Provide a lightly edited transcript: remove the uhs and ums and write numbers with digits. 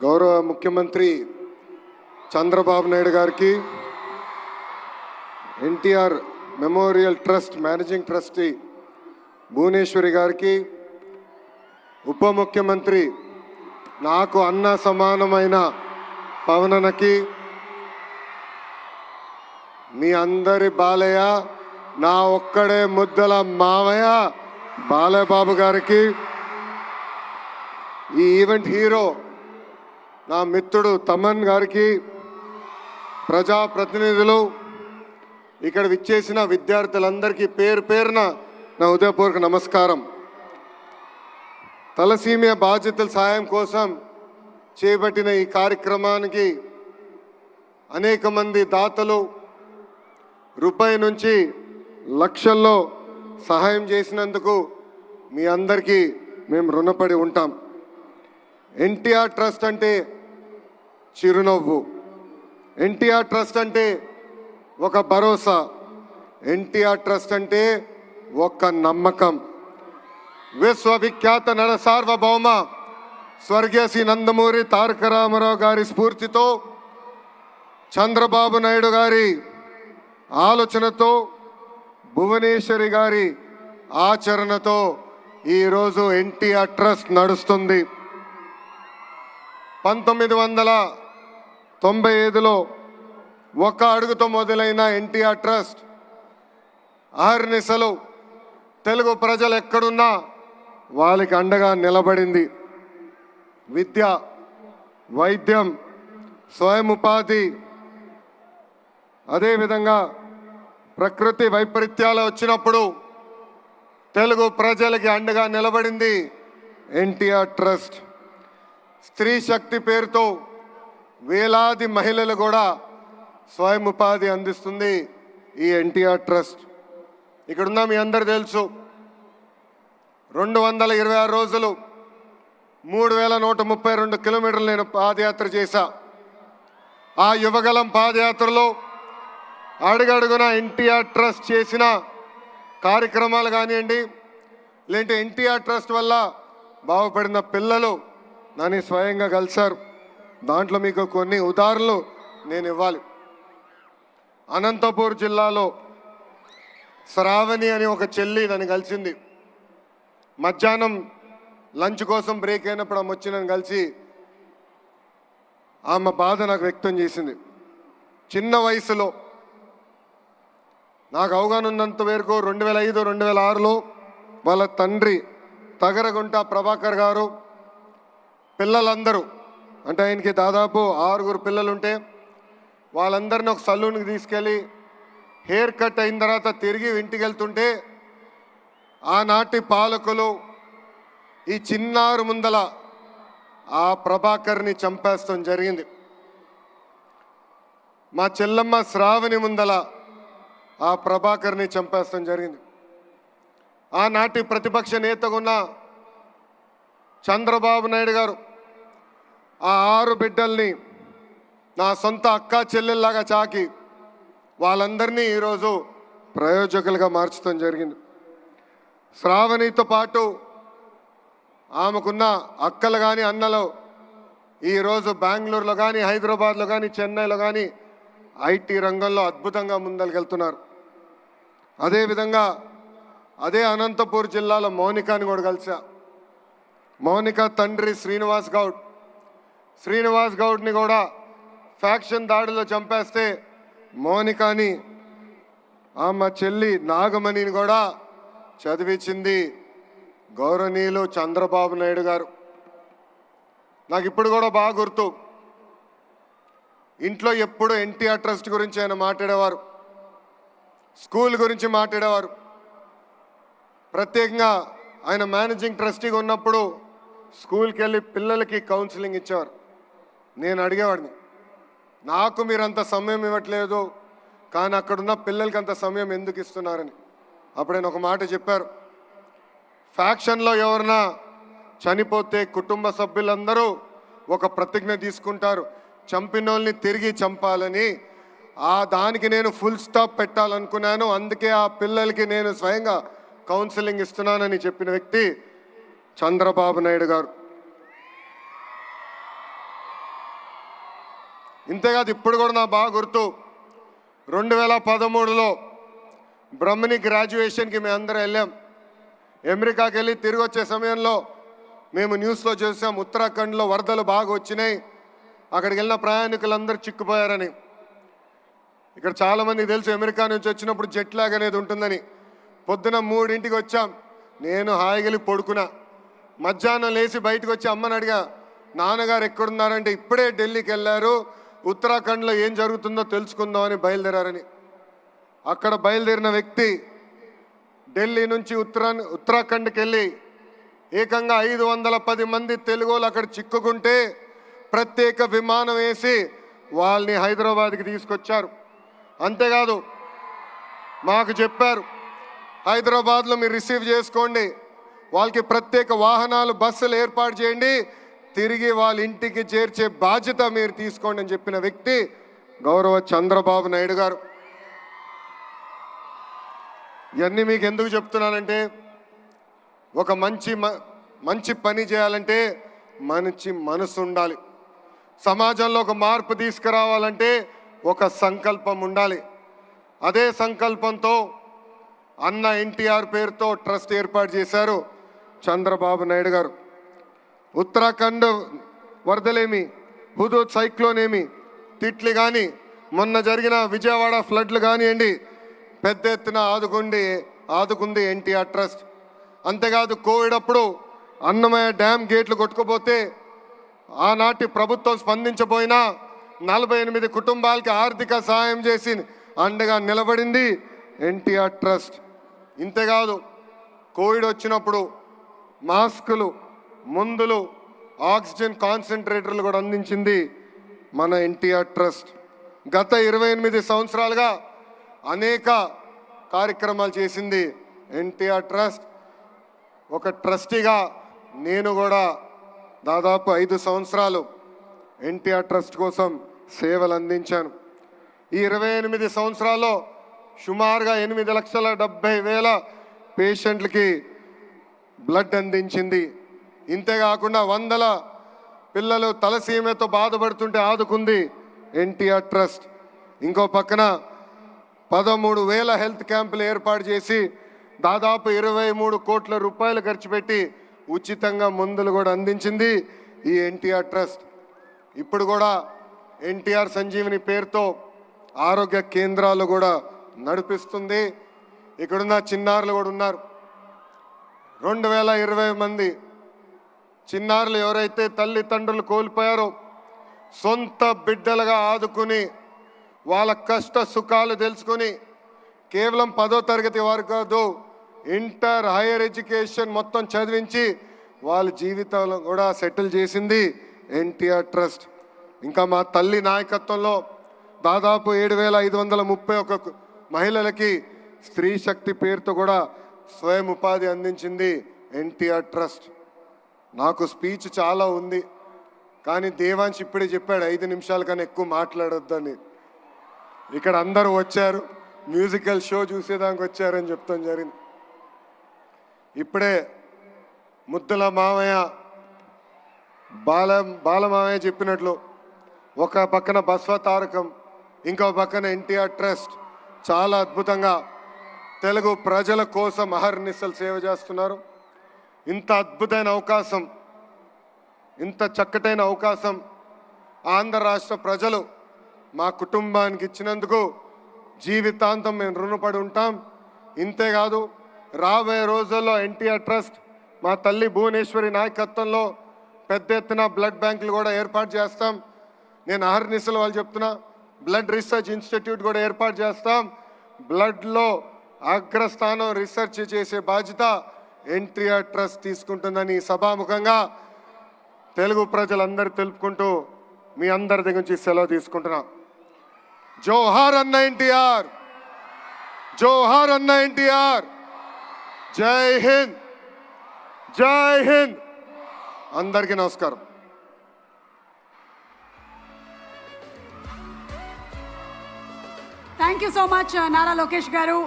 గౌరవ ముఖ్యమంత్రి చంద్రబాబు నాయుడు గారికి, NTR memorial trust managing trustee Bhuvaneswari గారికి, ఉప ముఖ్యమంత్రి నాకు అన్న సమానమైన పవనన్నకి, మీ అందరి బాలయ్య, నా ఒక్కడే ముద్దల మావయ్య బాలయ్య బాబు గారికి, ఈ ఈవెంట్ హీరో నా మిత్రుడు తమన్ గారికి, ప్రజాప్రతినిధులు, ఇక్కడ విచ్చేసిన విద్యార్థులందరికీ పేరు పేరున నా హృదయపూర్వక నమస్కారం. తలసీమియా బాధితుల సాయం కోసం చేపట్టిన ఈ కార్యక్రమానికి అనేక మంది దాతలు రూపాయి నుంచి లక్షల్లో సహాయం చేసినందుకు మీ అందరికీ మేము రుణపడి ఉంటాం. ఎన్టీఆర్ ట్రస్ట్ అంటే చిరునవ్వు, ఎన్టీఆర్ ట్రస్ట్ అంటే ఒక భరోసా, ఎన్టీఆర్ ట్రస్ట్ అంటే ఒక నమ్మకం. విశ్వవిఖ్యాత నట సార్వభౌమ స్వర్గీయ శ్రీ నందమూరి తారక రామారావు గారి స్ఫూర్తితో, చంద్రబాబు నాయుడు గారి ఆలోచనతో, భువనేశ్వరి గారి ఆచరణతో ఈరోజు ఎన్టీఆర్ ట్రస్ట్ నడుస్తుంది. 1995లో ఒక అడుగుతో మొదలైన ఎన్టీఆర్ ట్రస్ట్ అహర్నిశలు తెలుగు ప్రజలు ఎక్కడున్నా వాళ్ళకి అండగా నిలబడింది. విద్య, వైద్యం, స్వయం ఉపాధి, అదేవిధంగా ప్రకృతి వైపరీత్యాలు వచ్చినప్పుడు తెలుగు ప్రజలకి అండగా నిలబడింది ఎన్టీఆర్ ట్రస్ట్. స్త్రీ శక్తి పేరుతో వేలాది మహిళలు కూడా స్వయం ఉపాధి అందిస్తుంది ఈ ఎన్టీఆర్ ట్రస్ట్. ఇక్కడున్న మీ అందరు తెలుసు, 226 రోజులు 3132 కిలోమీటర్లు నేను పాదయాత్ర చేశా. ఆ యువగలం పాదయాత్రలో అడుగడుగున ఎన్టీఆర్ ట్రస్ట్ చేసిన కార్యక్రమాలు కానివ్వండి, లేదంటే ఎన్టీఆర్ ట్రస్ట్ వల్ల బాగుపడిన పిల్లలు నన్ను స్వయంగా కలిశారు. దాంట్లో మీకు కొన్ని ఉదాహరణలు నేను ఇవ్వాలి. అనంతపూర్ జిల్లాలో శ్రావణి అని ఒక చెల్లి నన్ను కలిసింది. మధ్యాహ్నం లంచ్ కోసం బ్రేక్ అయినప్పుడు ఆమె వచ్చి నన్ను కలిసి ఆమె బాధ నాకు వ్యక్తం చేసింది. చిన్న వయసులో నాకు అవగాహన ఉన్నంత వరకు 2005-2006లో వాళ్ళ తండ్రి తగరగుంట ప్రభాకర్ గారు పిల్లలందరూ, అంటే ఆయనకి దాదాపు 6 పిల్లలుంటే వాళ్ళందరినీ ఒక సలూన్కి తీసుకెళ్ళి హెయిర్ కట్ అయిన తర్వాత తిరిగి ఇంటికి వెళ్తుంటే ఆనాటి పాలకులు ఈ చిన్నారు ముందల ఆ ప్రభాకర్ని చంపేస్తాం జరిగింది. మా చెల్లమ్మ శ్రావణి ముందల ఆ ప్రభాకర్ని చంపేస్తాం జరిగింది. ఆనాటి ప్రతిపక్ష నేతగా ఉన్న చంద్రబాబు నాయుడు గారు ఆ 6 బిడ్డల్ని నా సొంత అక్క చెల్లెల్లాగా చాకి వాళ్ళందరినీ ఈరోజు ప్రయోజకులుగా మార్చడం జరిగింది. శ్రావణితో పాటు ఆమెకున్న అక్కలు కానీ అన్నలు ఈరోజు బెంగళూరులో కానీ, హైదరాబాద్లో కానీ, చెన్నైలో కానీ ఐటీ రంగంలో అద్భుతంగా ముందరికెళ్తున్నారు. అదేవిధంగా అదే అనంతపూర్ జిల్లాలో మౌనికాని కూడా కలిసా. మౌనిక తండ్రి శ్రీనివాస్ గౌడ్ని కూడా ఫ్యాక్షన్ దాడిలో చంపేస్తే మౌనికాని ఆమె చెల్లి నాగమణిని కూడా చదివించింది గౌరవనీయులు చంద్రబాబు నాయుడు గారు. నాకు ఇప్పుడు కూడా బాగా గుర్తు, ఇంట్లో ఎప్పుడు ఎన్టీఆర్ ట్రస్ట్ గురించి ఆయన మాట్లాడేవారు, స్కూల్ గురించి మాట్లాడేవారు. ప్రత్యేకంగా ఆయన మేనేజింగ్ ట్రస్టీగా ఉన్నప్పుడు స్కూల్కి వెళ్ళి పిల్లలకి కౌన్సిలింగ్ ఇచ్చేవారు. నేను అడిగేవాడిని, నాకు మీరు అంత సమయం ఇవ్వట్లేదు, కానీ అక్కడున్న పిల్లలకి అంత సమయం ఎందుకు ఇస్తున్నారని. అప్పుడు ఆయన ఒక మాట చెప్పారు, ఫ్యాక్షన్లో ఎవరన్నా చనిపోతే కుటుంబ సభ్యులందరూ ఒక ప్రతిజ్ఞ తీసుకుంటారు, చంపినోళ్ళని తిరిగి చంపాలని. దానికి నేను ఫుల్ స్టాప్ పెట్టాలనుకున్నాను, అందుకే ఆ పిల్లలకి నేను స్వయంగా కౌన్సిలింగ్ ఇస్తున్నానని చెప్పిన వ్యక్తి చంద్రబాబు నాయుడు గారు. ఇంతేకాదు ఇప్పుడు కూడా నా బాగా గుర్తు 2013లో బ్రహ్మణి గ్రాడ్యుయేషన్కి మేము అందరం వెళ్ళాం. అమెరికాకి వెళ్ళి తిరిగి వచ్చే సమయంలో మేము న్యూస్లో చూసాం ఉత్తరాఖండ్లో వరదలు బాగా వచ్చినాయి, అక్కడికి వెళ్ళిన ప్రయాణికులందరూ చిక్కుపోయారని. ఇక్కడ చాలామంది తెలుసు అమెరికా నుంచి వచ్చినప్పుడు జెట్ లాగ్ అనేది ఉంటుందని. పొద్దున 3ంటికి వచ్చాం, నేను హాయిగలి పడుకున్నా. మధ్యాహ్నం లేచి బయటకు వచ్చి అమ్మని అడిగా, నాన్నగారు ఎక్కడున్నారంటే ఇప్పుడే ఢిల్లీకి వెళ్ళారు, ఉత్తరాఖండ్లో ఏం జరుగుతుందో తెలుసుకుందామని బయలుదేరారని. అక్కడ బయలుదేరిన వ్యక్తి ఢిల్లీ నుంచి ఉత్తరాఖండ్కి వెళ్ళి ఏకంగా 510 మంది తెలుగు వాళ్ళు అక్కడ చిక్కుకుంటే ప్రత్యేక విమానం వేసి వాళ్ళని హైదరాబాద్కి తీసుకొచ్చారు. అంతేకాదు మాకు చెప్పారు, హైదరాబాద్లో మీరు రిసీవ్ చేసుకోండి, వాళ్ళకి ప్రత్యేక వాహనాలు బస్సులు ఏర్పాటు చేయండి, తిరిగి వాళ్ళ ఇంటికి చేర్చే బాధ్యత మీరు తీసుకోండి అని చెప్పిన వ్యక్తి గౌరవ చంద్రబాబు నాయుడు గారు. ఇవన్నీ మీకు ఎందుకు చెప్తున్నానంటే, ఒక మంచి పని చేయాలంటే మంచి మనసు ఉండాలి. సమాజంలో ఒక మార్పు తీసుకురావాలంటే ఒక సంకల్పం ఉండాలి. అదే సంకల్పంతో అన్న ఎన్టీఆర్ పేరుతో ట్రస్ట్ ఏర్పాటు చేశారు చంద్రబాబు నాయుడు గారు. ఉత్తరాఖండ్ వరదలేమి, హుదూద్ సైక్లోన్ ఏమి, తిట్లి కానీ, మొన్న జరిగిన విజయవాడ ఫ్లడ్లు కానివ్వండి, పెద్ద ఎత్తున ఆదుకుంది ఎన్టీఆర్ ట్రస్ట్. అంతేకాదు కోవిడ్ అప్పుడు అన్నమయ్య డ్యామ్ గేట్లు కొట్టుకుపోతే ఆనాటి ప్రభుత్వం స్పందించబోయినా 48 కుటుంబాలకి ఆర్థిక సహాయం చేసి అండగా నిలబడింది ఎన్టీఆర్ ట్రస్ట్. ఇంతేకాదు కోవిడ్ వచ్చినప్పుడు మాస్కులు, మందులు, ఆక్సిజన్ కాన్సన్ట్రేటర్లు కూడా అందించింది మన ఎన్టీఆర్ ట్రస్ట్. గత 28 సంవత్సరాలుగా అనేక కార్యక్రమాలు చేసింది ఎన్టీఆర్ ట్రస్ట్. ఒక ట్రస్టీగా నేను కూడా దాదాపు 5 సంవత్సరాలు ఎన్టీఆర్ ట్రస్ట్ కోసం సేవలు అందించాను. ఈ 28 సంవత్సరాల్లో సుమారుగా 8,70,000 పేషెంట్లకి బ్లడ్ అందించింది. ఇంతేకాకుండా 100 పిల్లలు తలసీమతో బాధపడుతుంటే ఆదుకుంది ఎన్టీఆర్ ట్రస్ట్. ఇంకో పక్కన 13,000 హెల్త్ క్యాంపులు ఏర్పాటు చేసి దాదాపు 23 కోట్ల రూపాయలు ఖర్చు పెట్టి ఉచితంగా మందులు కూడా అందించింది ఈ ఎన్టీఆర్ ట్రస్ట్. ఇప్పుడు కూడా ఎన్టీఆర్ సంజీవిని పేరుతో ఆరోగ్య కేంద్రాలు కూడా నడిపిస్తుంది. ఇక్కడున్న చిన్నారులు కూడా ఉన్నారు. 2020 మంది చిన్నారులు ఎవరైతే తల్లిదండ్రులు కోల్పోయారో సొంత బిడ్డలుగా ఆదుకుని వాళ్ళ కష్ట సుఖాలు తెలుసుకుని కేవలం 10వ తరగతి వరకు కాదు, ఇంటర్, హైయర్ ఎడ్యుకేషన్ మొత్తం చదివించి వాళ్ళ జీవితాలు కూడా సెటిల్ చేసింది ఎన్టీఆర్ ట్రస్ట్. ఇంకా మా తల్లి నాయకత్వంలో దాదాపు 7,531 మహిళలకి స్త్రీ శక్తి పేరుతో కూడా స్వయం ఉపాధి అందించింది ఎన్టీఆర్ ట్రస్ట్. నాకు స్పీచ్ చాలా ఉంది, కానీ దేవాంశ్ ఇప్పుడే చెప్పాడు 5 నిమిషాల కన్నా ఎక్కువ మాట్లాడొద్దని. ఇక్కడ అందరూ వచ్చారు, మ్యూజికల్ షో చూసేదానికి వచ్చారని చెప్తాం జరిగింది. ఇప్పుడే ముద్దుల మామయ్య, బాలమామయ్య చెప్పినట్లు ఒక పక్కన బస్వ తారకం, ఇంకో పక్కన ఎన్టీఆర్ ట్రస్ట్ చాలా అద్భుతంగా తెలుగు ప్రజల కోసం అహర్నిశలు సేవ చేస్తున్నారు. ఇంత అద్భుతమైన అవకాశం, ఇంత చక్కటైన అవకాశం ఆంధ్ర రాష్ట్ర ప్రజలు మా కుటుంబానికి ఇచ్చినందుకు జీవితాంతం మేము రుణపడి ఉంటాం. ఇంతేకాదు రాబోయే రోజుల్లో ఎన్టీఆర్ ట్రస్ట్ మా తల్లి భువనేశ్వరి నాయకత్వంలో పెద్ద ఎత్తున బ్లడ్ బ్యాంకులు కూడా ఏర్పాటు చేస్తాం. నేను అహర్నిశలు వాళ్ళు చెప్తున్నా, బ్లడ్ రీసెర్చ్ ఇన్స్టిట్యూట్ కూడా ఏర్పాటు చేస్తాం. బ్లడ్లో అగ్రస్థానం రీసెర్చ్ చేసే బాధ్యత ఎన్టీఆర్ ట్రస్ట్ తీసుకుంటుందని సభాముఖంగా తెలుగు ప్రజలందరూ తెలుపుకుంటూ మీ అందరి దగ్గర నుంచి సెలవు తీసుకుంటున్నా. జోహార్ అన్న ఎన్టీఆర్, జోహార్ అన్న ఎన్టీఆర్, జై హింద్, జై హింద్. అందరికీ నమస్కారం. Thank you so much Nara Lokesh గారు.